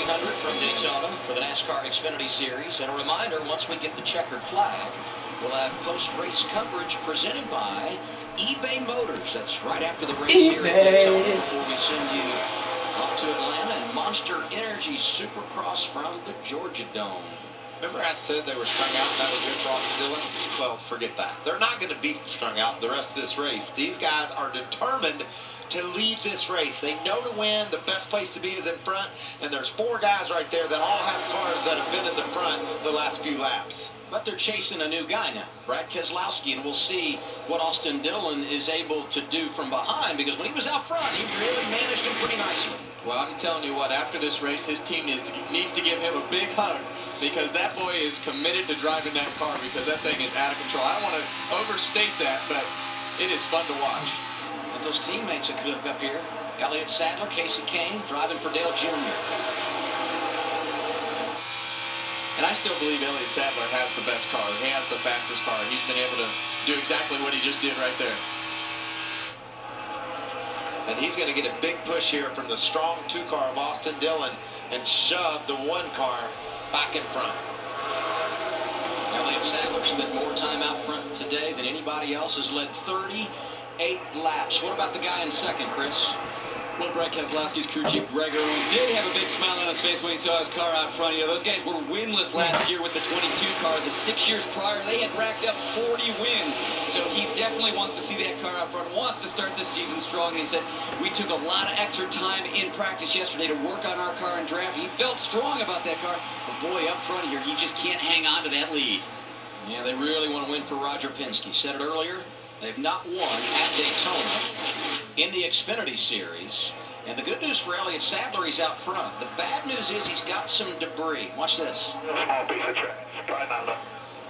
300 from Daytona for the NASCAR Xfinity Series. And a reminder, once we get the checkered flag, we'll have post-race coverage presented by eBay Motors. That's right after the race here at Daytona before we send you off to Atlanta and Monster Energy Supercross from the Georgia Dome. Remember I said they were strung out and that was good for Austin Dillon? Well, forget that. They're not going to be strung out the rest of this race. These guys are determined to lead this race. They know to win. The best place to be is in front. And there's 4 guys right there that all have cars that have been in the front the last few laps. But they're chasing a new guy now, Brad Keselowski, and we'll see what Austin Dillon is able to do from behind, because when he was out front, he really managed him pretty nicely. Well, I'm telling you what, after this race, his team needs to give him a big hug, because that boy is committed to driving that car, because that thing is out of control. I don't want to overstate that, but it is fun to watch. But those teammates that could hook up here, Elliott Sadler, Casey Kane, driving for Dale Jr. And I still believe Elliott Sadler has the best car. He has the fastest car. He's been able to do exactly what he just did right there. And he's going to get a big push here from the strong 2 car of Austin Dillon and shove the 1 car back in front. Elliott Sadler spent more time out front today than anybody else. Has led 38 laps. What about the guy in second, Chris? Well, Brad Keselowski's crew chief Gregory did have a big smile on his face when he saw his car out front. You know, those guys were winless last year with the 22 car. The 6 years prior, they had racked up 40 wins. So he definitely wants to see that car out front, wants to start this season strong. And he said, we took a lot of extra time in practice yesterday to work on our car and draft. He felt strong about that car. But boy, up front here, you just can't hang on to that lead. Yeah, they really want to win for Roger Penske. Said it earlier. They've not won at Daytona in the Xfinity Series. And the good news for Elliott Sadler, he's out front. The bad news is he's got some debris. Watch this. Small piece of trash. Probably not enough.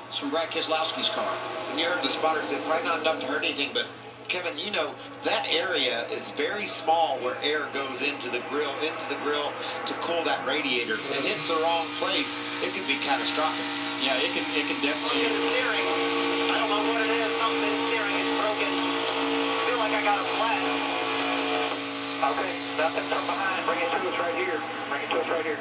It's from Brad Keselowski's car. And you heard the spotter said probably not enough to hurt anything, but Kevin, you know, that area is very small where air goes into the grill to cool that radiator. If it hits the wrong place, it can be catastrophic. Yeah, it can definitely. I don't know what it is. Something's steering. It's broken. I feel like I got a flat. Okay, nothing from behind. Bring it to us right here. Bring it to us right here.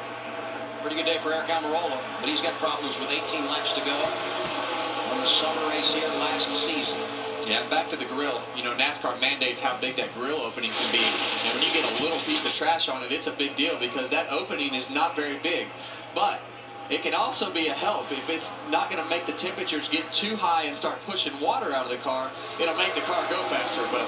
Pretty good day for Eric Almirola, but he's got problems with 18 laps to go on the summer race here last season. Yeah, back to the grill. You know, NASCAR mandates how big that grill opening can be. And when you get a little piece of trash on it, it's a big deal because that opening is not very big. But it can also be a help if it's not going to make the temperatures get too high and start pushing water out of the car. It'll make the car go faster, but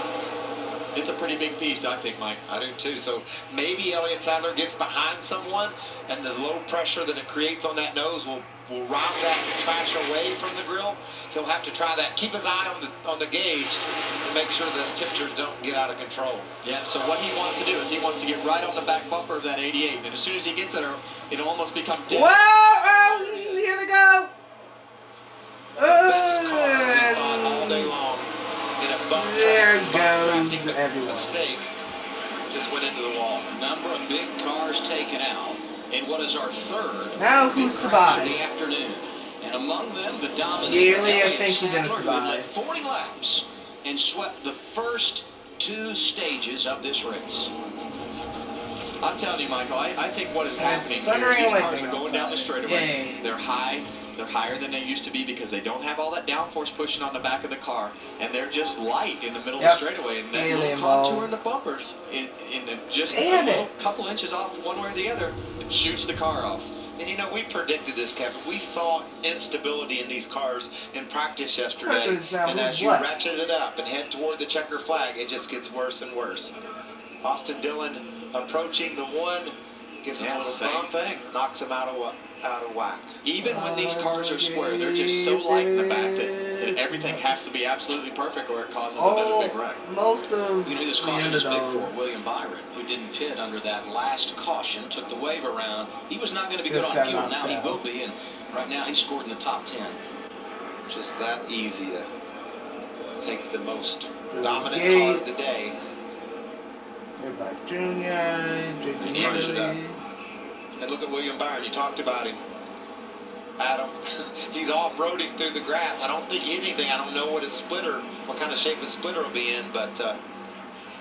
it's a pretty big piece, I think, Mike. I do too. So maybe Elliott Sadler gets behind someone, and the low pressure that it creates on that nose will rob that trash away from the grill. He'll have to try that. Keep his eye on the gauge to make sure the temperatures don't get out of control. Yeah. So what he wants to do is he wants to get right on the back bumper of that 88, and as soon as he gets there, it'll almost become dead. Whoa! Here they go. Best car we've got all day long. In a bump There track, goes everyone. Mistake just went into the wall. Number of big cars taken out in what is our third Now who big crash of the survives? afternoon. And among them, the dominant Really, I Elliott think he didn't Sadler, who led survive. 40 laps and swept the first 2 stages of this race. I'm telling you, Michael, I think what is And it's happening here is thundering these and cars are lightning going down the outside. straightaway. Yay. They're high. They're higher than they used to be because they don't have all that downforce pushing on the back of the car, and they're just light in the middle of the straightaway. And that Really little involved. contour in the bumpers, in just Damn a little it. couple inches off one way or the other, shoots the car off. And you know, we predicted this, Kevin. We saw instability in these cars in practice yesterday. Question is now And who's as you what? ratchet it up and head toward the checker flag, it just gets worse and worse. Austin Dillon approaching the 1, gives him a little same bump, thing. knocks him out of whack. Even when these cars are square, they're just so light in the back that everything has to be absolutely perfect or it causes another big wreck. Most of You know who this the caution is big for? underdogs. William Byron, who didn't pit under that last caution, took the wave around. He was not going to be good Just on got fuel. knocked Now he out. will be, and right now he's scored in the top 10. Just that easy to take the most Drew dominant car of the Gates. day. Black Jr., And crunch it up. And look at William Byron. You talked about him. Adam, he's off-roading through the grass. I don't think he hit anything. I don't know what kind of shape his splitter will be in, but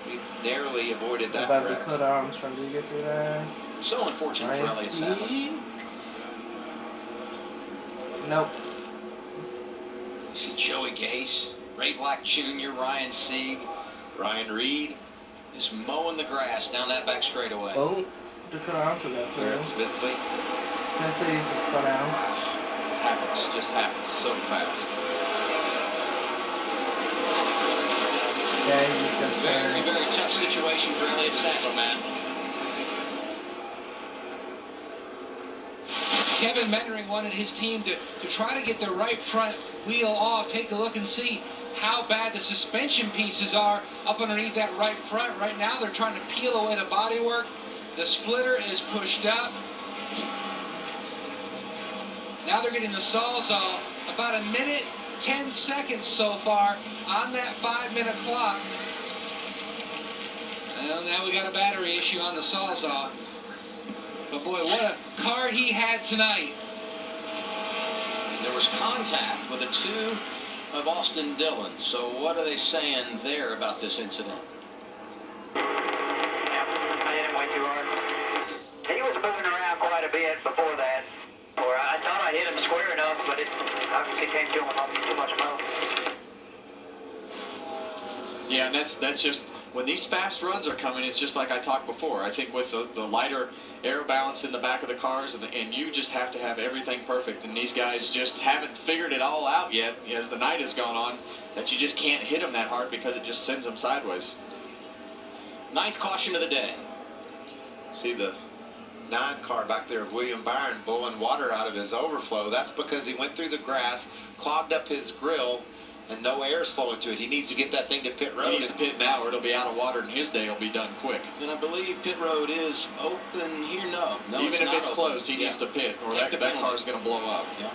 we narrowly avoided that About wreck. Dakota Armstrong, did you get through there? So unfortunate for Elliott Sadler. Nope. You see Joey Gase, Ray Black Jr., Ryan Sieg. Ryan Reed. Just mowing the grass down that back straightaway. Oh, Dakota Armstrong got through. Aaron Smithley. Smithy just spun out. Happens, just happens so fast. Yeah, he just got Very, very tough situation for Elliott Sadler, man. Kevin Mettering wanted his team to try to get the right front wheel off. Take a look and see how bad the suspension pieces are up underneath that right front. Right now they're trying to peel away the bodywork. The splitter is pushed up. Now they're getting the Sawzall. About 1:10 so far on that 5-minute clock. Well, now we got a battery issue on the Sawzall. But boy, what a car he had tonight. There was contact with the two of Austin Dillon. So what are they saying there about this incident? Yeah, I hit him way too hard. He was moving around quite a bit before that. Or I thought I hit him square enough, but it obviously came to him with too much smoke. Yeah, and that's just, when these fast runs are coming, it's just like I talked before. I think with the lighter air balance in the back of the cars, and you just have to have everything perfect, and these guys just haven't figured it all out yet as the night has gone on, that you just can't hit them that hard because it just sends them sideways. Ninth caution of the day. See the 9 car back there of William Byron blowing water out of his overflow. That's because he went through the grass, clogged up his grill, and no air is flowing to it. He needs to get that thing to pit road. He needs to pit now or it'll be out of water and his day will be done quick. And I believe pit road is open here. No, even if it's open. closed, he needs to pit or that car is going to blow up. Yeah.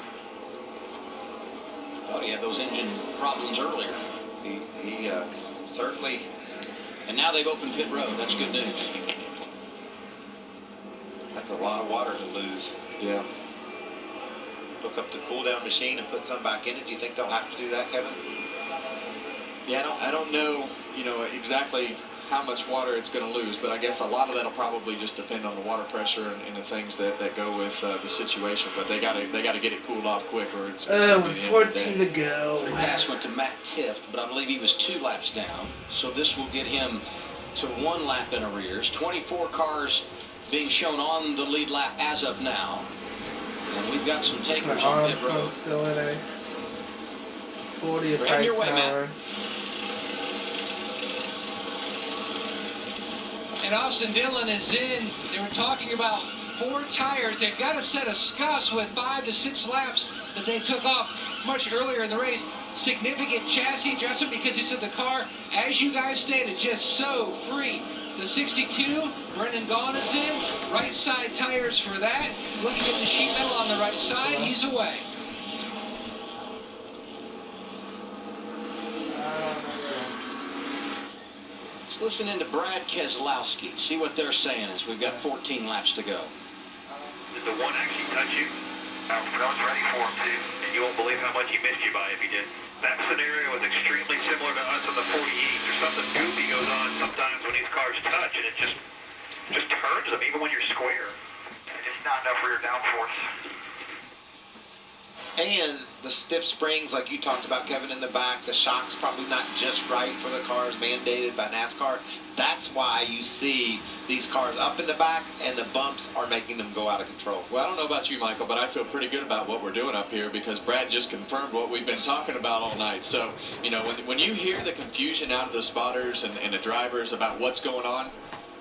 Thought he had those engine problems earlier. He certainly. And now they've opened pit road. That's good news. That's a lot of water to lose. Yeah. Hook up the cool down machine and put some back in it. Do you think they'll have to do that, Kevin? Yeah, I don't know, exactly how much water it's going to lose, but I guess a lot of that'll probably just depend on the water pressure and the things that go with the situation. But they got to get it cooled off quick, or it's Oh, 14 to go. Free pass went to Matt Tift, but I believe he was 2 laps down. So this will get him to 1 lap in arrears. 24 cars being shown on the lead lap as of now. And we've got some takers on pit road. Still in a 40 at Right your way, tower. Matt. And Austin Dillon is in. They were talking about 4 tires. They've got a set of scuffs with 5 to 6 laps that they took off much earlier in the race. Significant chassis adjustment because he said the car, as you guys stated, just so free. The 62, Brendan Gaughan is in. Right side tires for that. Looking at the sheet metal on the right side, he's away. Let's listen in to Brad Keselowski. See what they're saying as we've got 14 laps to go. Did the one actually touch you? I was ready for him too, and you won't believe how much he missed you by if he did. That scenario was extremely similar to us on the 48. There's something goofy goes on sometimes when these cars touch, and it just turns them, even when you're square. It's just not enough rear downforce. And the stiff springs, like you talked about, Kevin, in the back, the shock's probably not just right for the cars mandated by NASCAR. That's why you see these cars up in the back, and the bumps are making them go out of control. Well, I don't know about you, Michael, but I feel pretty good about what we're doing up here because Brad just confirmed what we've been talking about all night. So, when you hear the confusion out of the spotters and the drivers about what's going on,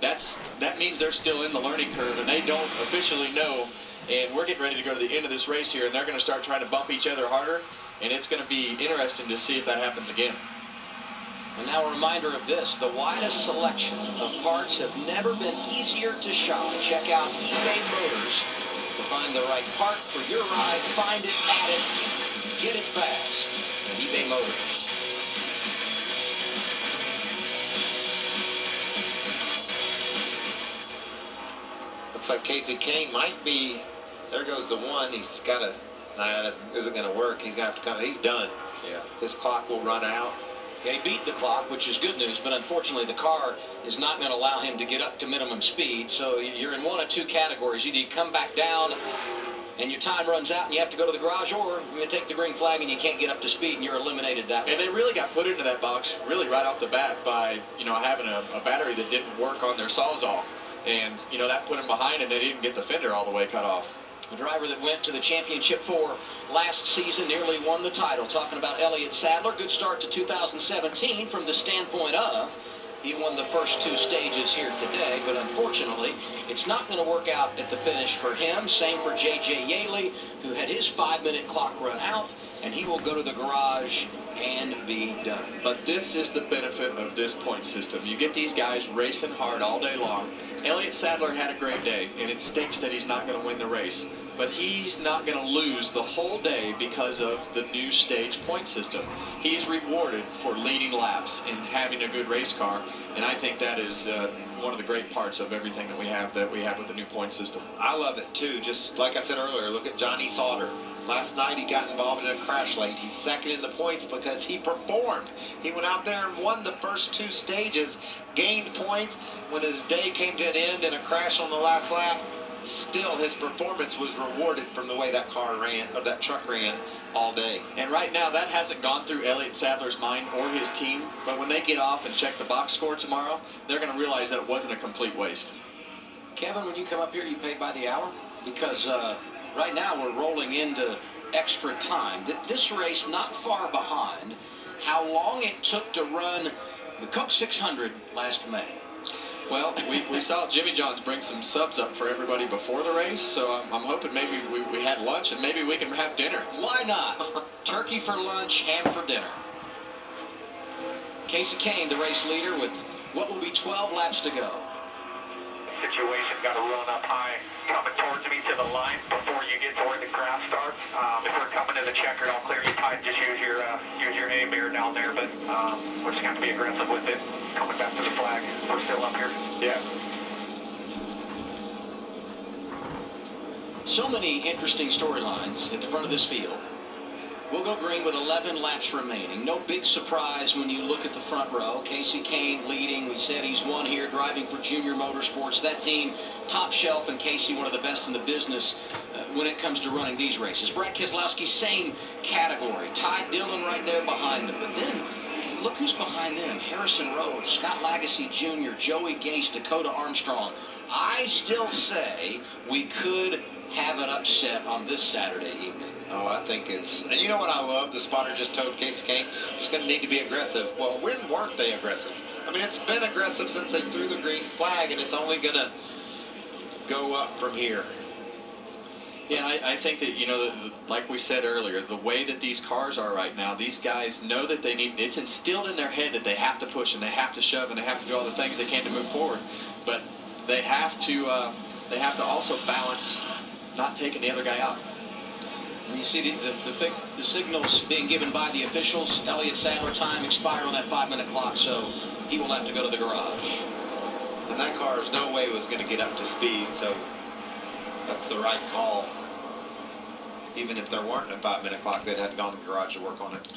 that means they're still in the learning curve, and they don't officially know. And we're getting ready to go to the end of this race here, and they're going to start trying to bump each other harder, and it's going to be interesting to see if that happens again. And now a reminder of this. The widest selection of parts have never been easier to shop. Check out eBay Motors to find the right part for your ride. Find it, add it, get it fast at eBay Motors. Looks like Casey Kane might be. There goes the one. He's got to. That isn't going to work. He's going to have to come. He's done. Yeah. His clock will run out. Yeah, he beat the clock, which is good news, but unfortunately the car is not going to allow him to get up to minimum speed. So you're in one of two categories. Either you come back down and your time runs out and you have to go to the garage, or you take the green flag and you can't get up to speed and you're eliminated that way. And they really got put into that box really right off the bat by, having a battery that didn't work on their Sawzall. And, that put them behind and they didn't get the fender all the way cut off. The driver that went to the championship for last season nearly won the title. Talking about Elliott Sadler, good start to 2017 from the standpoint of he won the first two stages here today, but unfortunately, it's not going to work out at the finish for him. Same for J.J. Yaley, who had his 5-minute clock run out, and he will go to the garage and be done. But this is the benefit of this point system. You get these guys racing hard all day long. Elliott Sadler had a great day, and it stinks that he's not going to win the race. But he's not going to lose the whole day because of the new stage point system. He's rewarded for leading laps and having a good race car, and I think that is one of the great parts of everything that we have with the new point system. I love it too. Just like I said earlier, look at Johnny Sauter. Last night he got involved in a crash late. He's second in the points because he performed. He went out there and won the first two stages, gained points. When his day came to an end in a crash on the last lap, still his performance was rewarded from the way that car ran, or that truck ran all day. And right now that hasn't gone through Elliott Sadler's mind or his team, but when they get off and check the box score tomorrow, they're going to realize that it wasn't a complete waste. Kevin, when you come up here, you pay by the hour? Because right now we're rolling into extra time. This race not far behind how long it took to run the Coke 600 last May. Well, we saw Jimmy John's bring some subs up for everybody before the race, so I'm hoping maybe we had lunch and maybe we can have dinner. Why not? Turkey for lunch, ham for dinner. Casey Kane, the race leader, with what will be 12 laps to go. Situation, got to run up high, coming towards me to the line before you get to where the grass starts. If we're coming to the checkered, I'll clear you tight. Just use your A-bear down there, but we're just going to be aggressive with it. Coming back to the flag, we're still up here. Yeah. So many interesting storylines at the front of this field. We'll go green with 11 laps remaining. No big surprise when you look at the front row. Casey Kane leading. We said he's won here driving for Junior Motorsports. That team, top shelf, and Casey, one of the best in the business when it comes to running these races. Brad Keselowski, same category. Ty Dillon right there behind him. But then, look who's behind them. Harrison Rhodes, Scott Lagasse Jr., Joey Gase, Dakota Armstrong. I still say we could have an upset on this Saturday evening. Oh, I think it's... And you know what I love? The spotter just told Casey Kane, just going to need to be aggressive. Well, when weren't they aggressive? I mean, it's been aggressive since they threw the green flag, and it's only going to go up from here. Yeah, I think that, like we said earlier, the way that these cars are right now, these guys know that they need... It's instilled in their head that they have to push, and they have to shove, and they have to do all the things they can to move forward. But they have to also balance not taking the other guy out. And you see the signals being given by the officials. Elliott Sadler time expired on that 5-minute clock, so he will have to go to the garage. And that car, there's no way was going to get up to speed, so that's the right call. Even if there weren't a 5-minute clock, they'd have to go in the garage to work on it.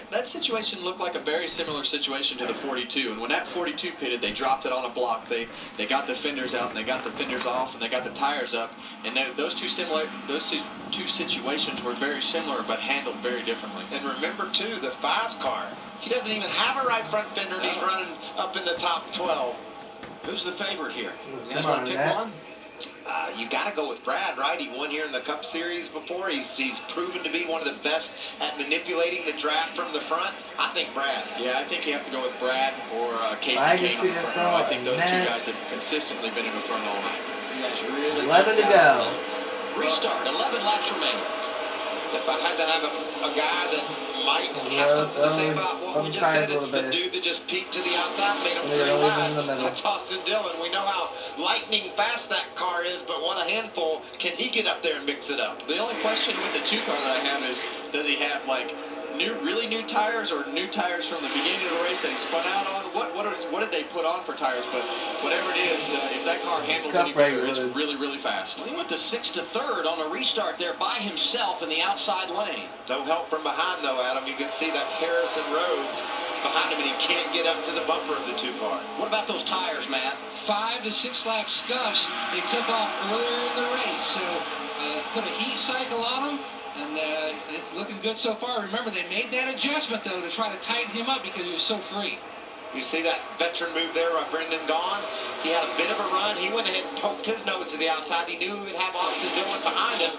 That situation looked like a very similar situation to the 42. And when that 42 pitted, they dropped it on a block. They got the fenders out, and they got the fenders off, and they got the tires up. And those two situations were very similar, but handled very differently. And remember, too, the 5 car, he doesn't even have a right front fender, and he's running up in the top 12. Who's the favorite here? You guys Come want on, to pick Matt. one? You got to go with Brad, right? He won here in the Cup Series before. He's proven to be one of the best at manipulating the draft from the front. I think Brad. Yeah, I think you have to go with Brad or Casey I can Kane see on the this front row. I all think those two next. guys have consistently been in the front all night. You guys really 11 to jumped go. out. Restart, 11 laps remaining. If I had to have a guy that might have something to say about what we just said, it's the dude that just peeked to the outside and made him 3 wide. That's Austin Dillon. We know how lightning fast that car is, but what a handful. Can he get up there and mix it up? The only question with the 2 car that I have is, does he have like really new tires or new tires from the beginning of the race that he spun out on? What did they put on for tires? But whatever it is, if that car handles any better, it's really fast. Well, he went to 6th to 3rd on a restart there by himself in the outside lane. No help from behind, though, Adam. You can see that's Harrison Rhodes. behind him, and he can't get up to the bumper of the 2-car. What about those tires, Matt? 5 to 6 lap scuffs they took off earlier in the race. So put a heat cycle on them, and it's looking good so far. Remember, they made that adjustment, though, to try to tighten him up because he was so free. You see that veteran move there by Brendan Gaughan? He had a bit of a run. He went ahead and poked his nose to the outside. He knew he would have Austin Dillon behind him.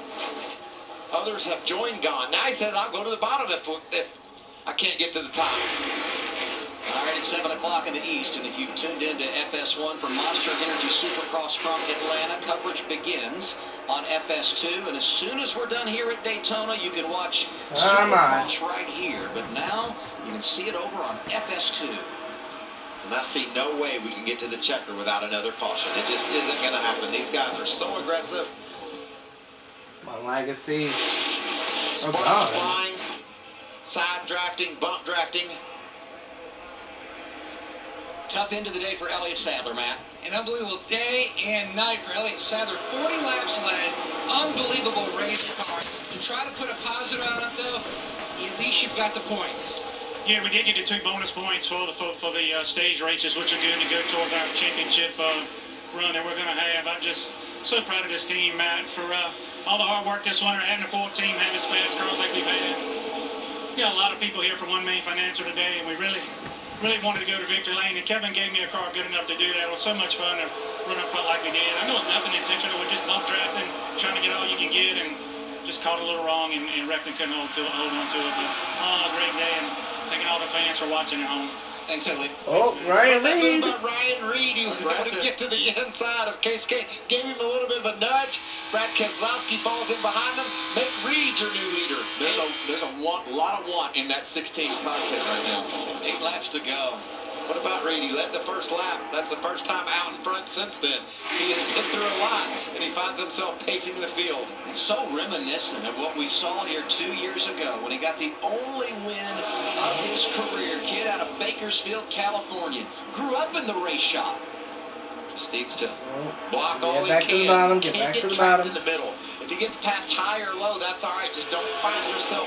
Others have joined Gaughan. Now he says, I'll go to the bottom if I can't get to the top. All right, it's 7 o'clock in the East, and if you've tuned into FS1 for Monster Energy Supercross from Atlanta, coverage begins on FS2, and as soon as we're done here at Daytona, you can watch Supercross right here. But now you can see it over on FS2. And I see no way we can get to the checker without another caution. It just isn't going to happen. These guys are so aggressive. My legacy. Sparks flying, side drafting, bump drafting. Tough end of the day for Elliott Sadler, Matt. An unbelievable day and night for Elliott Sadler. 40 laps led, unbelievable race car. To try to put a positive on it, though, at least you've got the points. Yeah, we did get the 2 bonus points for the stage races, which are good to go towards our championship run that we're going to have. I'm just so proud of this team, Matt, for all the hard work this winter, having a full team, having as fast cars like we've had. We got a lot of people here from One Main Financial today, and we really wanted to go to victory lane, and Kevin gave me a car good enough to do that. It was so much fun to run up front like we did. I know it's nothing intentional. We're just bump drafting, trying to get all you can get, and just caught a little wrong, and Reckon couldn't hold on to it. But a great day, and thanking all the fans for watching at home. Thanks, Elliott. Oh, Ryan Reed. Ryan Reed, he was able to get to the inside of Casey. Gave him a little bit of a nudge. Brad Keselowski falls in behind him. Make Reed your new leader. There's a lot of want in that 16 cockpit right now. 8 laps to go. What about Reed? He led the first lap. That's the first time out in front since then. He has been through a lot, and he finds himself pacing the field. It's so reminiscent of what we saw here 2 years ago when he got the only win of his career. Kid out of Bakersfield, California. Grew up in the race shop. Just needs to block all he back to the can. bottom, Can't get back to the trapped bottom. in the middle. If he gets past high or low, that's all right. Just don't find yourself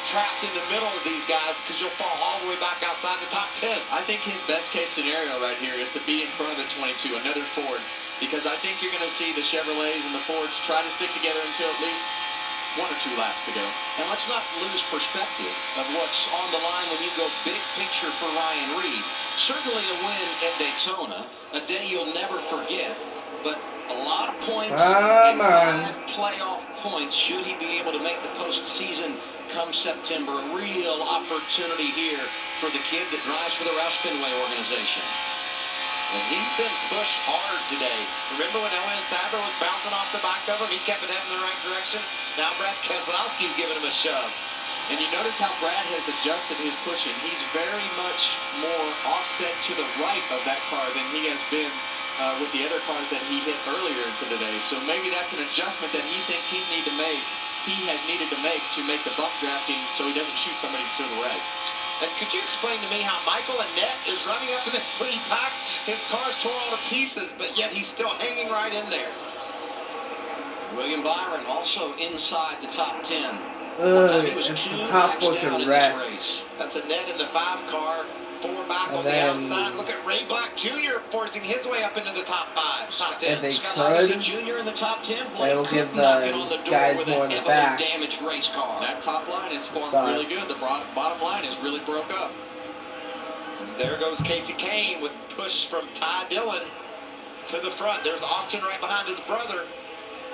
trapped in the middle of these guys, because you'll fall all the way back outside the top 10. I think his best case scenario right here is to be in front of the 22, another Ford, because I think you're going to see the Chevrolets and the Fords try to stick together until at least 1 or 2 laps to go. And let's not lose perspective of what's on the line when you go big picture for Ryan Reed. Certainly a win at Daytona, a day you'll never forget, but a lot of points and 5 playoff points should he be able to make the postseason come September. A real opportunity here for the kid that drives for the Roush Fenway organization. And he's been pushed hard today. Remember when Elliott Sadler was bouncing off the back of him? He kept it heading in the right direction. Now Brad Keselowski's giving him a shove. And you notice how Brad has adjusted his pushing. He's very much more offset to the right of that car than he has been with the other cars that he hit earlier into the day. So maybe that's an adjustment that he thinks he has needed to make the bump drafting so he doesn't shoot somebody to the right. And could you explain to me how Michael Annette is running up in this lead pack? His car's torn all to pieces, but yet he's still hanging right in there. William Byron also inside the top 10. He was it's 2 the top laps down in wreck. this race. That's Annette in the 5 car. 4 back And on the then- outside. Look at Ray Black Jr. forcing his way up into the top 5, top 10. And they Scott could. Legacy Jr. in the top 10. They'll Blake give Cook knocking on the the door guys with more a in the heavily back. damaged race car. That top line is formed Spots. really good. The bottom line is really broke up. And there goes Casey Kane with push from Ty Dillon to the front. There's Austin right behind his brother.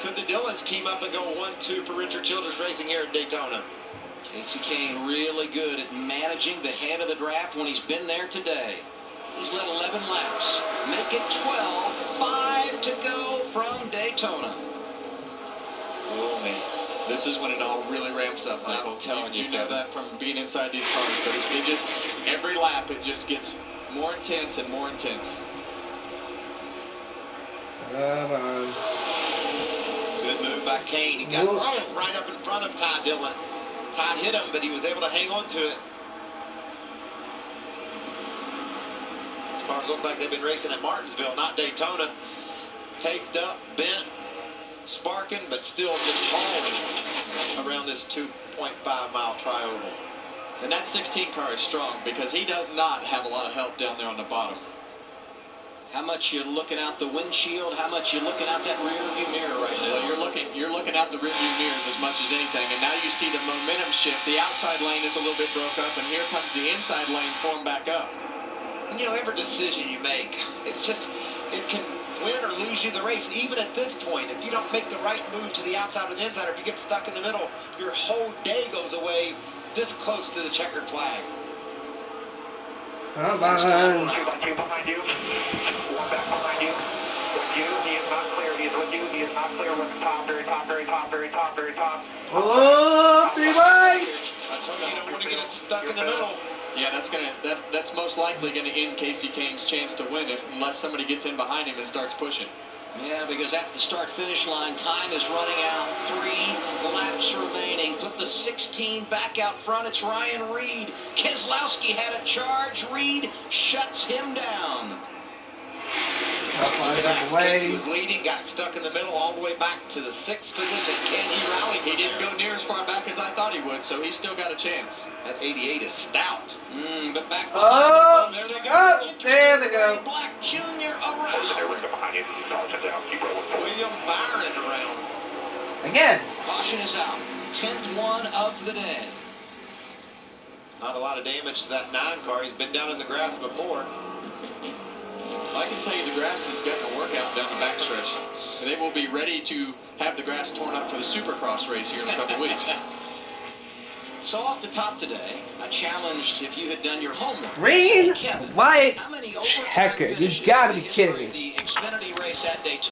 Could the Dillons team up and go 1-2 for Richard Childress Racing here at Daytona? Casey Kane really good at managing the head of the draft when he's been there today. He's led 11 laps. Make it 12. 5 to go from Daytona. Oh, man. This is when it all really ramps up, Michael. I'm telling you, You know Kevin. that from being inside these cars, but it just, every lap, it just gets more intense and more intense. Come on. Good move by Kane. He got right up in front of Ty Dillon. Ty hit him, but he was able to hang on to it. These cars look like they've been racing at Martinsville, not Daytona. Taped up, bent, sparking, but still just hauling around this 2.5-mile tri-oval. And that 16 car is strong because he does not have a lot of help down there on the bottom. How much you looking out the windshield? How much you looking out that rear view mirror right now? Well, you're looking out the rear view mirrors as much as anything, and now you see the momentum shift. The outside lane is a little bit broke up, and here comes the inside lane formed back up. And you know, every decision you make, it can win or lose you the race. Even at this point, if you don't make the right move to the outside or the inside, or if you get stuck in the middle, your whole day goes away this close to the checkered flag. Come on. Two behind you. One back behind you. With you, he is not clear. He is with you. He is not clear with the top, very top, very top, very top, very top. Oh, 3 wide. I told you, you don't want to get it stuck in the middle. Yeah, that's most likely gonna end Casey Kane's chance to win unless somebody gets in behind him and starts pushing. Yeah, because at the start-finish line, time is running out. 3 laps remaining. Put the 16 back out front. It's Ryan Reed. Keselowski had a charge. Reed shuts him down. Casey was leading, got stuck in the middle, all the way back to the 6th position. Can he rally? He didn't go near as far back as I thought he would, so he's still got a chance. That 88 is stout. But back behind Oh, him, there they go. oh, there they go. Black Jr. around. Behind you. Sargent down. Keep rolling. William Byron around. Again. Caution is out. 10th one of the day. Not a lot of damage to that 9 car. He's been down in the grass before. I can tell you the grass has gotten a workout down the backstretch. They will be ready to have the grass torn up for the Supercross race here in a couple weeks. So off the top today, I challenged if you had done your homework. Green, Kevin, white, how many overtime checker. You finishes gotta be in kidding me. The Xfinity race at Daytona.